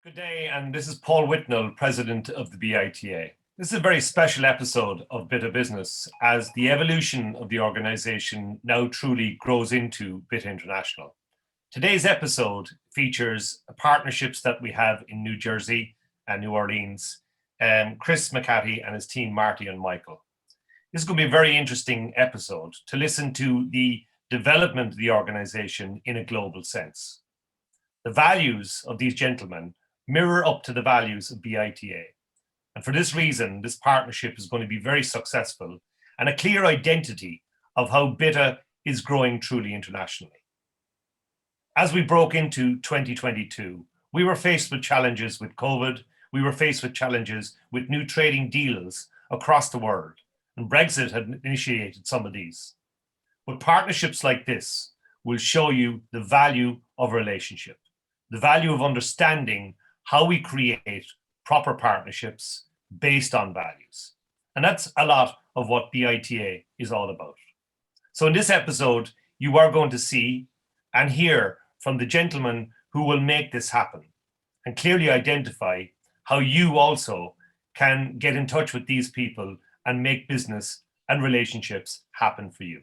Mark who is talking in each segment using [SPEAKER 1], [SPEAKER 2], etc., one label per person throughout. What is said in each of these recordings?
[SPEAKER 1] Good day, and this is Paul Whitnell, President of the BITA. This is a very special episode of BITA Business as the evolution of the organisation now truly grows into BITA International. Today's episode features partnerships that we have in New Jersey and New Orleans, Chris McHattie and his team, Marty and Michael. This is going to be a very interesting episode to listen to the development of the organisation in a global sense. The values of these gentlemen mirror up to the values of BITA. And for this reason, this partnership is going to be very successful and a clear identity of how BITA is growing truly internationally. As we broke into 2022, we were faced with challenges with COVID, we were faced with challenges with new trading deals across the world, and Brexit had initiated some of these. But partnerships like this will show you the value of relationship, the value of understanding how we create proper partnerships based on values. And that's a lot of what BITA is all about. So in this episode, you are going to see and hear from the gentlemen who will make this happen and clearly identify how you also can get in touch with these people and make business and relationships happen for you.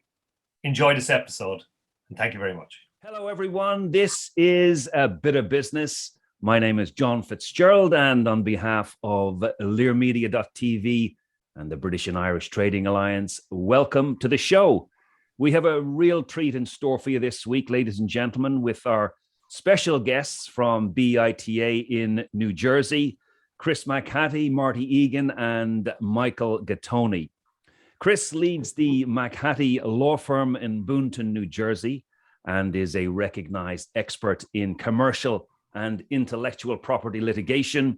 [SPEAKER 1] Enjoy this episode, and thank you very much.
[SPEAKER 2] Hello, everyone. This is A BITA Business. My name is John Fitzgerald, and on behalf of LearMedia.tv and the British and Irish Trading Alliance, welcome to the show. We have a real treat in store for you this week, ladies and gentlemen, with our special guests from BITA in New Jersey, Chris McHattie, Marty Egan, and Michael Gattoni. Chris leads the McHattie law firm in Boonton, New Jersey, and is a recognized expert in commercial and intellectual property litigation.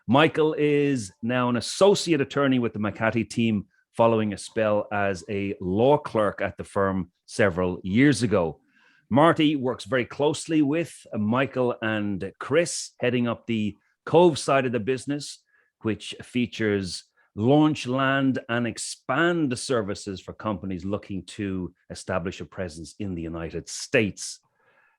[SPEAKER 2] Michael is now an associate attorney with the McHattie team following a spell as a law clerk at the firm several years ago. Marty works very closely with Michael and Chris, heading up the Cove side of the business, which features launch, land, and expand services for companies looking to establish a presence in the United States.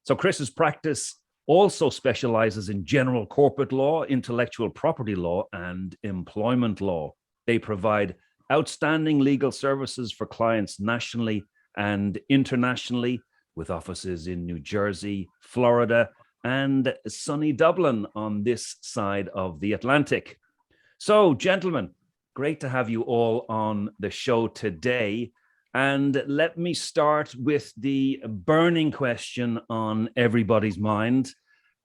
[SPEAKER 2] So Chris's practice also specializes in general corporate law, intellectual property law, and employment law. They provide outstanding legal services for clients nationally and internationally, with offices in New Jersey, Florida, and sunny Dublin on this side of the Atlantic. So, gentlemen, great to have you all on the show today. And let me start with the burning question on everybody's mind.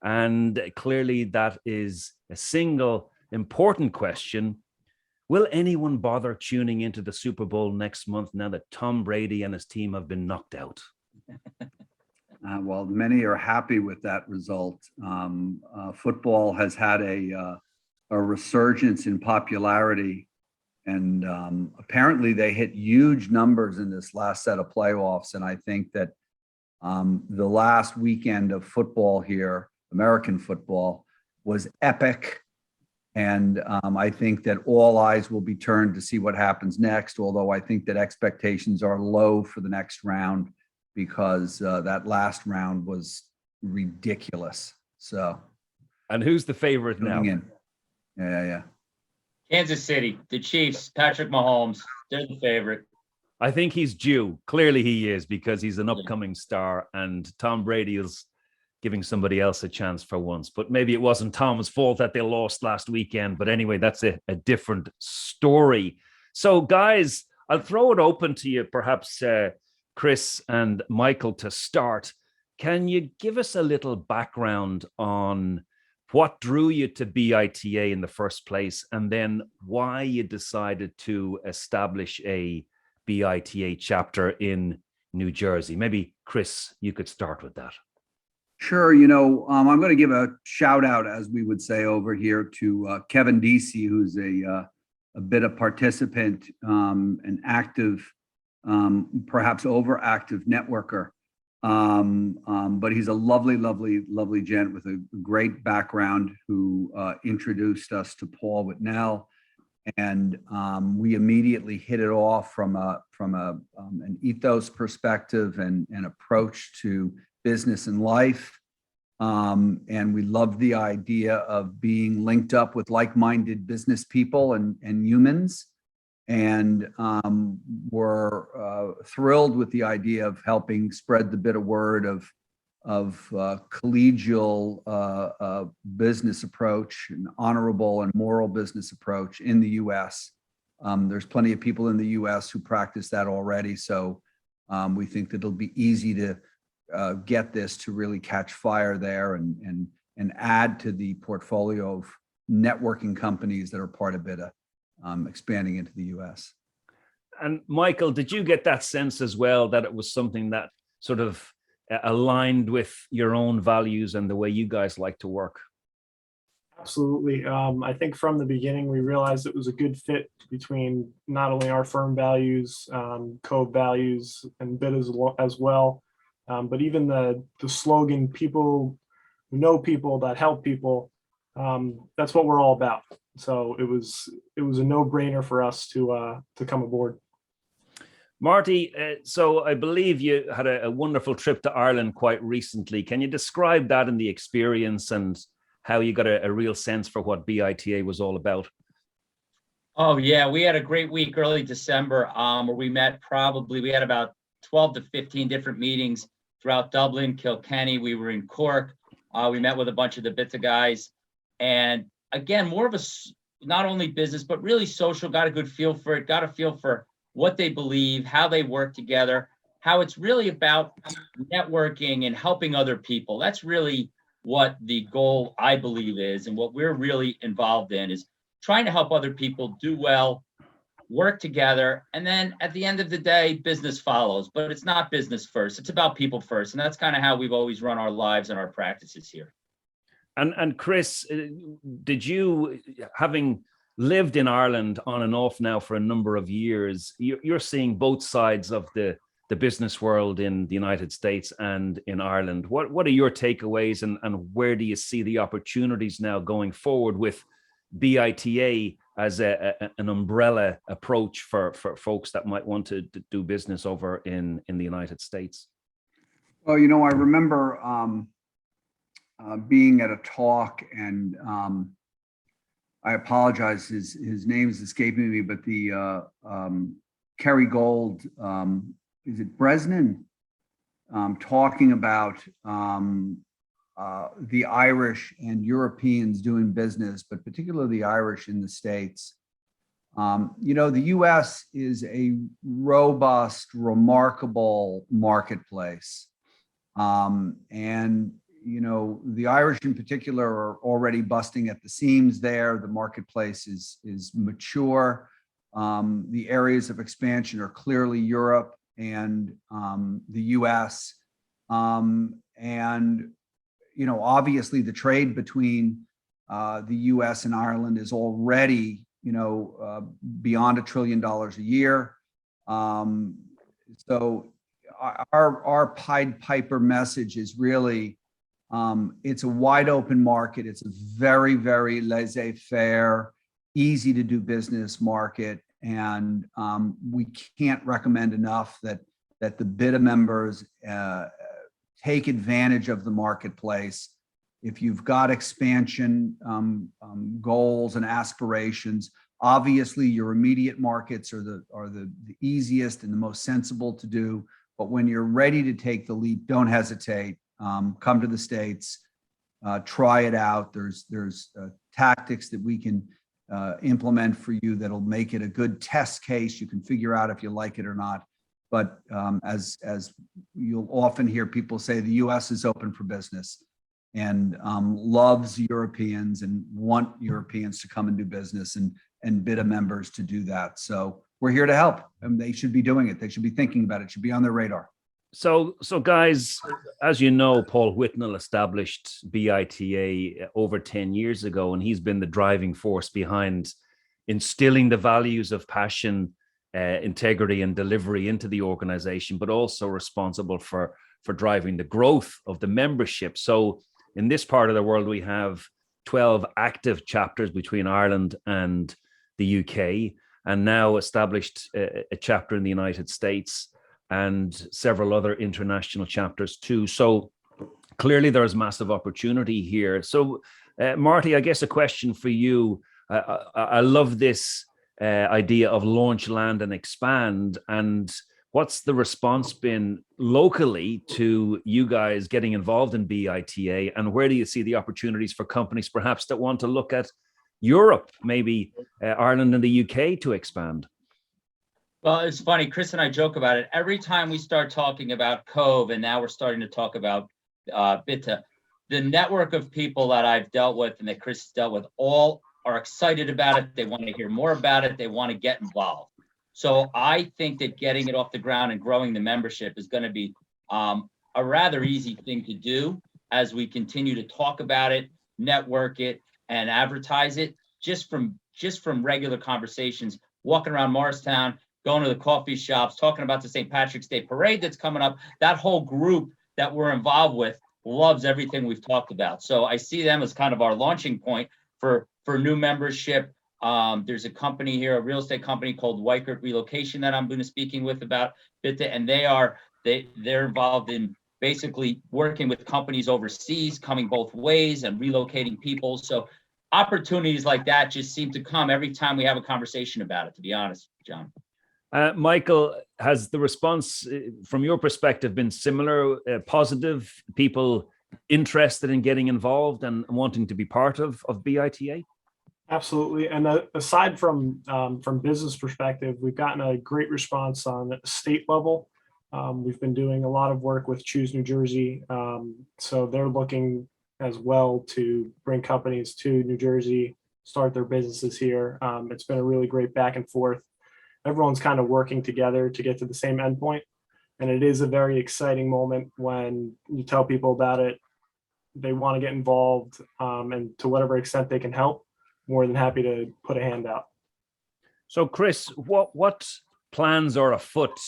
[SPEAKER 2] And clearly that is a single important question. Will anyone bother tuning into the Super Bowl next month now that Tom Brady and his team have been knocked out?
[SPEAKER 3] Well, many are happy with that result. Football has had a resurgence in popularity. And apparently they hit huge numbers in this last set of playoffs. And I think that the last weekend of football here, American football, was epic. And I think that all eyes will be turned to see what happens next, although I think that expectations are low for the next round because that last round was ridiculous. So,
[SPEAKER 2] and who's the favorite now?
[SPEAKER 3] Yeah.
[SPEAKER 4] Kansas City, the Chiefs, Patrick Mahomes, they're the favorite.
[SPEAKER 2] I think he's due. Clearly he is, because he's an upcoming star, and Tom Brady is giving somebody else a chance for once. But maybe it wasn't Tom's fault that they lost last weekend. But anyway, that's a different story. So guys, I'll throw it open to you, perhaps Chris and Michael, to start. Can you give us a little background on what drew you to BITA in the first place, and then why you decided to establish a BITA chapter in New Jersey? Maybe, Chris, you could start with that.
[SPEAKER 3] Sure. I'm going to give a shout out, as we would say over here, to Kevin Deasy, who's a BITA participant, an active, perhaps overactive networker. But he's a lovely gent with a great background who introduced us to Paul Whitnell, and we immediately hit it off from an ethos perspective and an approach to business and life. And we love the idea of being linked up with like-minded business people and humans. And we're thrilled with the idea of helping spread the bit of word of collegial business approach, an honorable and moral business approach in the U.S. There's plenty of people in the U.S. who practice that already. So we think that it'll be easy to get this to really catch fire there and add to the portfolio of networking companies that are part of BITA, expanding into the U.S.
[SPEAKER 2] And Michael, did you get that sense as well that it was something that sort of aligned with your own values and the way you guys like to work?
[SPEAKER 5] Absolutely. I think from the beginning, we realized it was a good fit between not only our firm values, Cove values, and BIT as well, but even the slogan, people who know people that help people, that's what we're all about. So it was a no-brainer for us to come aboard.
[SPEAKER 2] Marty, so I believe you had a wonderful trip to Ireland quite recently. Can you describe that and the experience and how you got a real sense for what BITA was all about?
[SPEAKER 4] Oh yeah, we had a great week early December where we had about 12 to 15 different meetings throughout Dublin, Kilkenny. We were in Cork. We met with a bunch of the BITA guys, and again, more of a not only business but really social. Got a good feel for it. Got a feel for what they believe, how they work together, how it's really about networking and helping other people. That's really what the goal, I believe, is, and what we're really involved in is trying to help other people do well, work together, and then at the end of the day, business follows. But it's not business first. It's about people first, and that's kind of how we've always run our lives and our practices here.
[SPEAKER 2] And Chris, did you, having lived in Ireland on and off now for a number of years, you're seeing both sides of the business world in the United States and in Ireland. What are your takeaways, and where do you see the opportunities now going forward with BITA as an umbrella approach for folks that might want to do business over in the United States?
[SPEAKER 3] Well, I remember being at a talk, and I apologize, his name is escaping me, but the Kerry Gold, is it Bresnan, talking about the Irish and Europeans doing business, but particularly the Irish in the States. The US is a robust, remarkable marketplace. And the Irish in particular are already busting at the seams there. The marketplace is mature. The areas of expansion are clearly Europe and the US. And obviously the trade between the US and Ireland is already, beyond $1 trillion a year. So our Pied Piper message is really, it's a wide open market. It's a very, very laissez-faire, easy to do business market. And we can't recommend enough that the BITA members take advantage of the marketplace. If you've got expansion goals and aspirations, obviously your immediate markets are the easiest and the most sensible to do. But when you're ready to take the leap, don't hesitate. Come to the States, try it out. There's tactics that we can implement for you that'll make it a good test case. You can figure out if you like it or not. But as you'll often hear people say, the US is open for business and loves Europeans and want Europeans to come and do business, and BITA members to do that. So we're here to help, and they should be doing it. They should be thinking about it. It should be on their radar.
[SPEAKER 2] So guys, as you know, Paul Whitnell established BITA over 10 years ago, and he's been the driving force behind instilling the values of passion, integrity, and delivery into the organization, but also responsible for driving the growth of the membership. So in this part of the world, we have 12 active chapters between Ireland and the UK, and now established a chapter in the United States and several other international chapters too. So clearly there's massive opportunity here. So, Marty, I guess a question for you. I love this idea of launch, land, and expand. And what's the response been locally to you guys getting involved in BITA? And where do you see the opportunities for companies perhaps that want to look at Europe, maybe Ireland and the UK to expand?
[SPEAKER 4] Well, it's funny. Chris and I joke about it. Every time we start talking about Cove, and now we're starting to talk about BITA, the network of people that I've dealt with and that Chris has dealt with all are excited about it. They want to hear more about it. They want to get involved. So I think that getting it off the ground and growing the membership is going to be a rather easy thing to do as we continue to talk about it, network it, and advertise it just from regular conversations, walking around Morristown, going to the coffee shops, talking about the St. Patrick's Day parade that's coming up. That whole group that we're involved with loves everything we've talked about. So I see them as kind of our launching point for new membership. There's a company here, a real estate company called Weichert Relocation that I'm going to be speaking with about BITA, and they're involved in basically working with companies overseas, coming both ways and relocating people. So opportunities like that just seem to come every time we have a conversation about it, to be honest, John.
[SPEAKER 2] Michael, has the response from your perspective been similar, positive, people interested in getting involved and wanting to be part of BITA?
[SPEAKER 5] Absolutely. And aside from business perspective, we've gotten a great response on the state level. We've been doing a lot of work with Choose New Jersey. So they're looking as well to bring companies to New Jersey, start their businesses here. It's been a really great back and forth. Everyone's kind of working together to get to the same endpoint. And it is a very exciting moment when you tell people about it, they want to get involved, and to whatever extent they can help, more than happy to put a hand out.
[SPEAKER 2] So Chris, what plans are afoot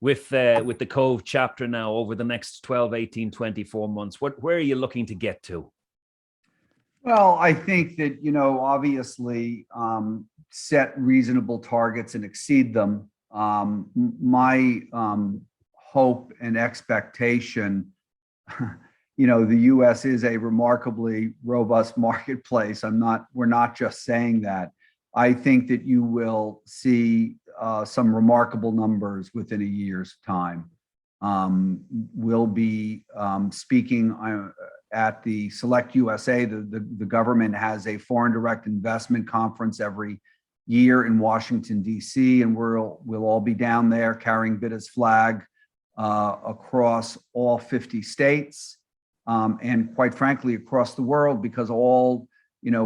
[SPEAKER 2] with the Cove chapter now over the next 12, 18, 24 months? Where are you looking to get to?
[SPEAKER 3] Well, I think that, obviously set reasonable targets and exceed them. My hope and expectation, the US is a remarkably robust marketplace. We're not just saying that. I think that you will see some remarkable numbers within a year's time. We'll be speaking at the Select USA. The government has a foreign direct investment conference every year in Washington, D.C., and we'll all be down there carrying BITA's flag across all 50 states. And quite frankly, across the world, because all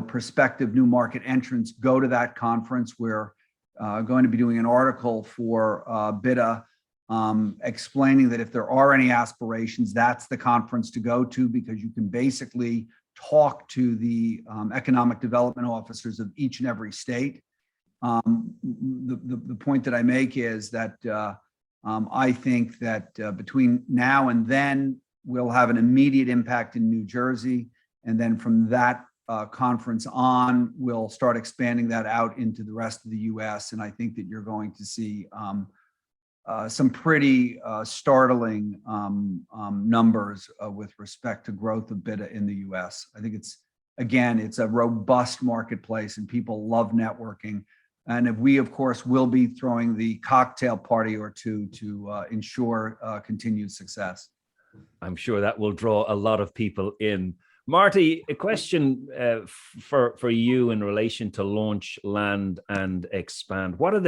[SPEAKER 3] prospective new market entrants go to that conference. We're going to be doing an article for BITA explaining that if there are any aspirations, that's the conference to go to, because you can basically talk to the economic development officers of each and every state. The point that I make is that I think that between now and then, we'll have an immediate impact in New Jersey. And then from that conference on, we'll start expanding that out into the rest of the US. And I think that you're going to see some pretty startling numbers with respect to growth of BITA in the US. I think it's a robust marketplace and people love networking. And if we, of course, will be throwing the cocktail party or two to ensure continued success.
[SPEAKER 2] I'm sure that will draw a lot of people in. Marty, a question for you in relation to launch, land, and expand. What are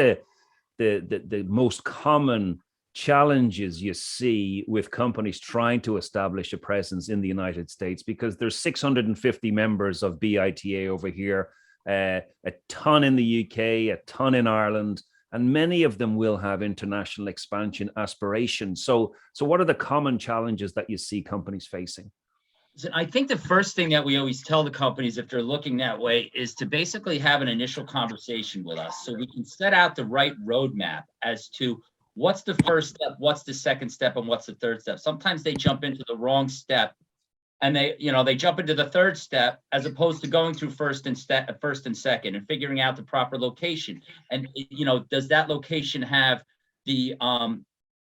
[SPEAKER 2] the most common challenges you see with companies trying to establish a presence in the United States? Because there's 650 members of BITA over here, a ton in the UK, a ton in Ireland, and many of them will have international expansion aspirations. So what are the common challenges that you see companies facing?
[SPEAKER 4] I think the first thing that we always tell the companies, if they're looking that way, is to basically have an initial conversation with us so we can set out the right roadmap as to what's the first step, what's the second step, and what's the third step. Sometimes they jump into the wrong step and they jump into the third step as opposed to going through first and second and figuring out the proper location. And does that location have the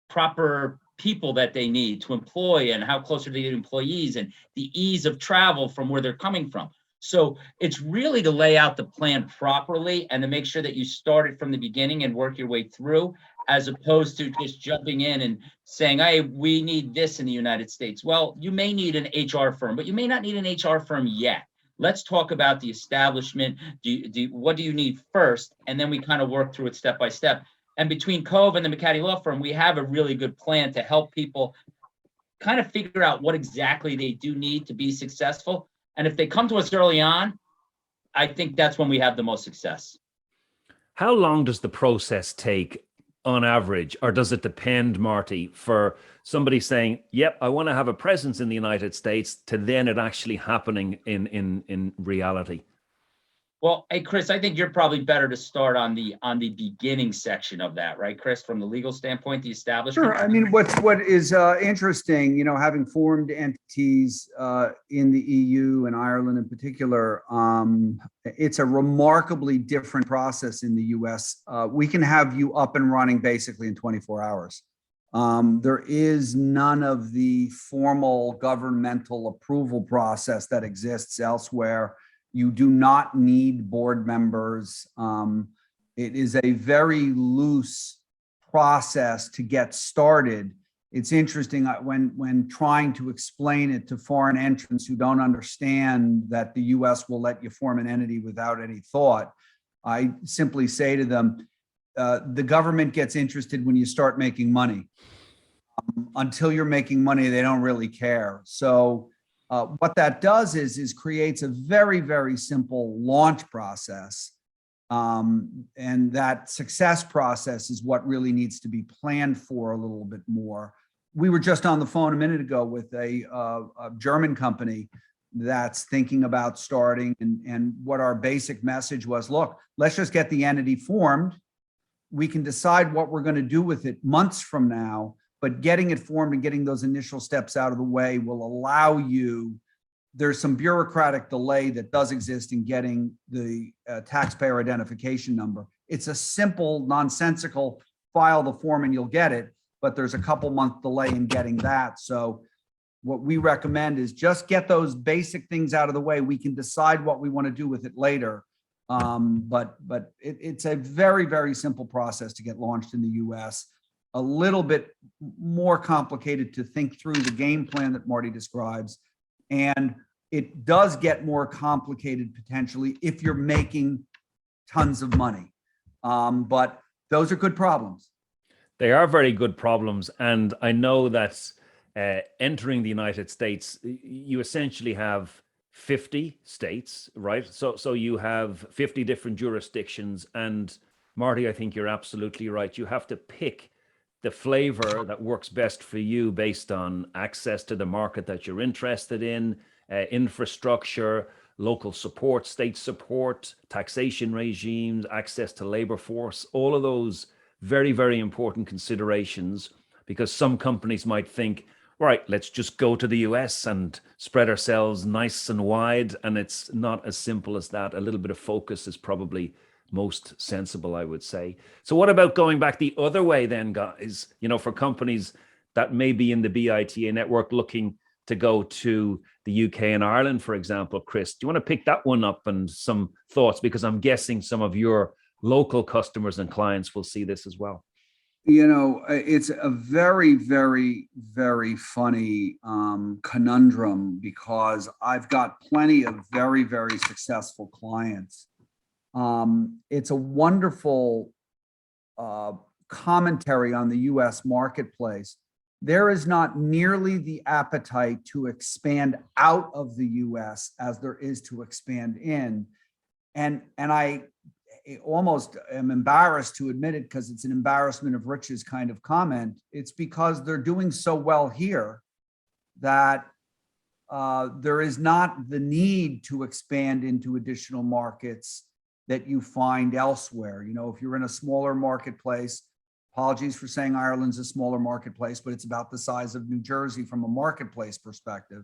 [SPEAKER 4] proper people that they need to employ and how close are they to employees and the ease of travel from where they're coming from. So it's really to lay out the plan properly and to make sure that you start it from the beginning and work your way through, as opposed to just jumping in and saying, hey, we need this in the United States. Well, you may need an HR firm, but you may not need an HR firm yet. Let's talk about the establishment. What do you need first? And then we kind of work through it step by step. And between Cove and the McHattie Law Firm, we have a really good plan to help people kind of figure out what exactly they do need to be successful. And if they come to us early on, I think that's when we have the most success.
[SPEAKER 2] How long does the process take on average, or does it depend, Marty, for somebody saying, yep, I want to have a presence in the United States, to then it actually happening in reality?
[SPEAKER 4] Well, hey, Chris, I think you're probably better to start on the beginning section of that, right, Chris, from the legal standpoint, the establishment?
[SPEAKER 3] Sure. I mean, what is interesting, having formed entities in the EU and Ireland in particular, it's a remarkably different process in the US. We can have you up and running basically in 24 hours. There is none of the formal governmental approval process that exists elsewhere. You do not need board members. It is a very loose process to get started. It's interesting when trying to explain it to foreign entrants who don't understand that the US will let you form an entity without any thought. I simply say to them, the government gets interested when you start making money. Until you're making money, they don't really care. So what that does is creates a very, very simple launch process. And that success process is what really needs to be planned for a little bit more. We were just on the phone a minute ago with a German company that's thinking about starting, and what our basic message was, look, let's just get the entity formed. We can decide what we're going to do with it months from now, but getting it formed and getting those initial steps out of the way will allow you. There's some bureaucratic delay that does exist in getting the taxpayer identification number. It's a simple, nonsensical, file the form and you'll get it, but there's a couple month delay in getting that. So what we recommend is just get those basic things out of the way. We can decide what we want to do with it later. But it's a very, very simple process to get launched in the US. A little bit more complicated to think through the game plan that Marty describes. And it does get more complicated potentially if you're making tons of money. But those are good problems.
[SPEAKER 2] They are very good problems. And I know that entering the United States, you essentially have 50 states, right? So you have 50 different jurisdictions. And Marty, I think you're absolutely right. You have to pick the flavor that works best for you based on access to the market that you're interested in, infrastructure, local support, state support, taxation regimes, access to labor force, all of those very, very important considerations, because some companies might think, right, let's just go to the US and spread ourselves nice and wide. And it's not as simple as that. A little bit of focus is probably most sensible, I would say. So what about going back the other way then, guys? For companies that may be in the BITA network looking to go to the UK and Ireland, for example, Chris, do you want to pick that one up and some thoughts? Because I'm guessing some of your local customers and clients will see this as well.
[SPEAKER 3] It's a very, very, very funny conundrum, because I've got plenty of very, very successful clients. It's a wonderful commentary on the US marketplace. There is not nearly the appetite to expand out of the US as there is to expand in. And I almost am embarrassed to admit it, because it's an embarrassment of riches kind of comment. It's because they're doing so well here that there is not the need to expand into additional markets that you find elsewhere. If you're in a smaller marketplace, apologies for saying Ireland's a smaller marketplace, but it's about the size of New Jersey from a marketplace perspective.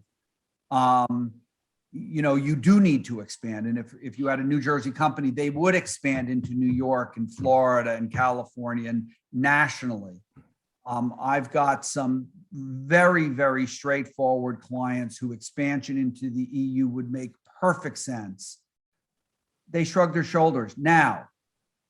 [SPEAKER 3] You do need to expand. And if you had a New Jersey company, they would expand into New York and Florida and California and nationally. I've got some very, very straightforward clients who expansion into the EU would make perfect sense. They shrug their shoulders. Now,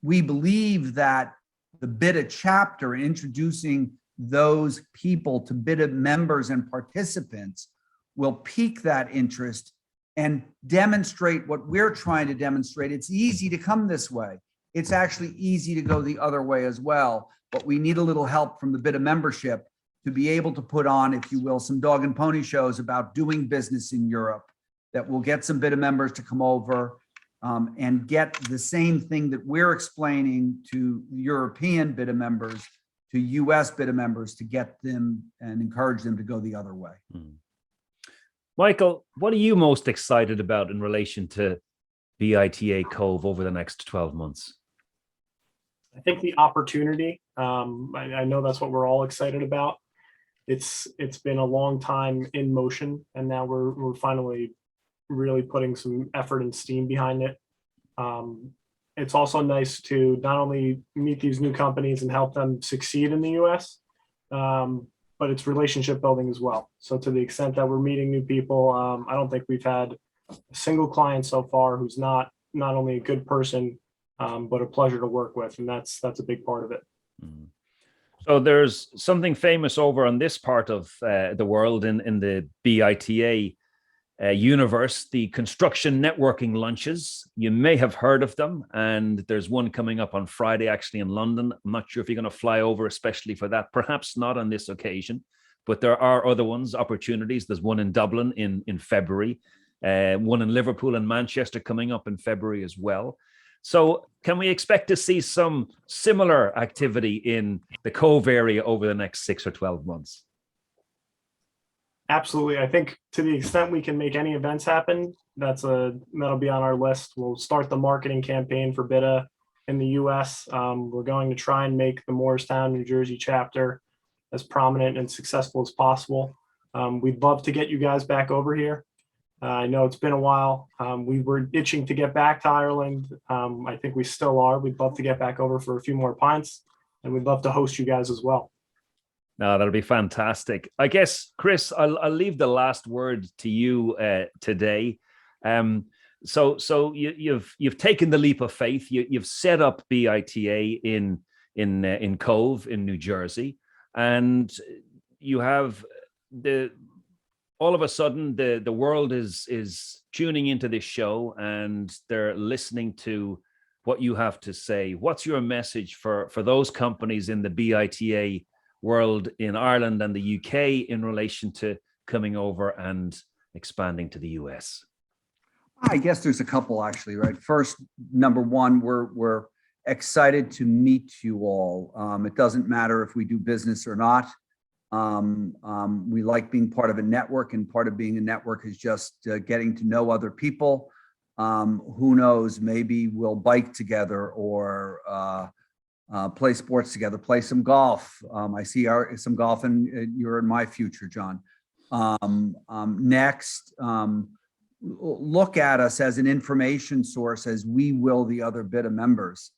[SPEAKER 3] we believe that the BITA chapter, introducing those people to BITA members and participants, will pique that interest and demonstrate what we're trying to demonstrate. It's easy to come this way. It's actually easy to go the other way as well. But we need a little help from the BITA membership to be able to put on, if you will, some dog and pony shows about doing business in Europe that will get some BITA members to come over and get the same thing that we're explaining to European BITA members, to US BITA members, to get them and encourage them to go the other way.
[SPEAKER 2] Michael, what are you most excited about in relation to BITA Cove over the next 12 months?
[SPEAKER 5] I think the opportunity, I know that's what we're all excited about. It's been a long time in motion, and now we're finally really putting some effort and steam behind it. It's also nice to not only meet these new companies and help them succeed in the US, but it's relationship building as well. So to the extent that we're meeting new people, I don't think we've had a single client so far who's not only a good person, but a pleasure to work with. And that's a big part of it.
[SPEAKER 2] So there's something famous over on this part of the world in the BITA universe, the construction networking lunches. You may have heard of them, and there's one coming up on Friday actually in London. I'm not sure if you're going to fly over especially for that, perhaps not on this occasion, but there are other ones, opportunities. There's one in Dublin in February, one in Liverpool and Manchester coming up in February as well. So can we expect to see some similar activity in the Cove area over the next 6 or 12 months?
[SPEAKER 5] Absolutely. I think to the extent we can make any events happen, that'll be on our list. We'll start the marketing campaign for BITA in the US. We're going to try and make the Morristown, New Jersey chapter as prominent and successful as possible. We'd love to get you guys back over here. I know it's been a while. We were itching to get back to Ireland. I think we still are. We'd love to get back over for a few more pints, and we'd love to host you guys as well.
[SPEAKER 2] No, that'll be fantastic. I guess, Chris, I'll leave the last word to you today. So you've taken the leap of faith. You've set up BITA in Cove in New Jersey, and you have all of a sudden the world is tuning into this show, and they're listening to what you have to say. What's your message for those companies in the BITA world in Ireland and the UK in relation to coming over and expanding to the US?
[SPEAKER 3] I guess there's a couple actually, right? First, number one, we're excited to meet you all. It doesn't matter if we do business or not. We like being part of a network, and part of being a network is just getting to know other people. Who knows, maybe we'll bike together or play sports together, play some golf. I see some golf, and you're in my future, John. Next, look at us as an information source, as we will the other BITA members.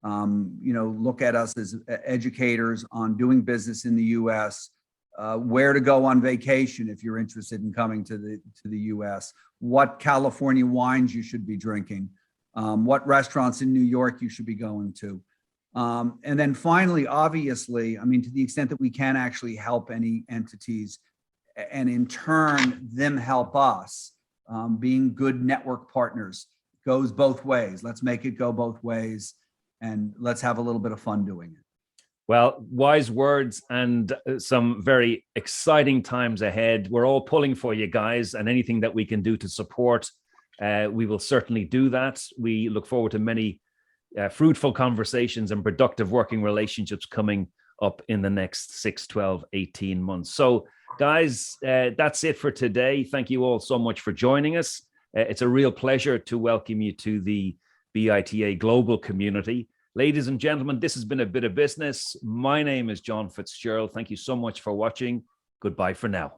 [SPEAKER 3] Look at us as educators on doing business in the US, where to go on vacation if you're interested in coming to the US, what California wines you should be drinking, what restaurants in New York you should be going to. And then finally, obviously, I mean, to the extent that we can actually help any entities and in turn them help us, being good network partners goes both ways. Let's make it go both ways, and let's have a little bit of fun doing it.
[SPEAKER 2] Well, wise words and some very exciting times ahead. We're all pulling for you guys, and anything that we can do to support, we will certainly do that. We look forward to many fruitful conversations and productive working relationships coming up in the next 6, 12, 18 months. So guys, that's it for today. Thank you all so much for joining us. It's a real pleasure to welcome you to the BITA global community. Ladies and gentlemen, this has been A Bit of Business. My name is John Fitzgerald. Thank you so much for watching. Goodbye for now.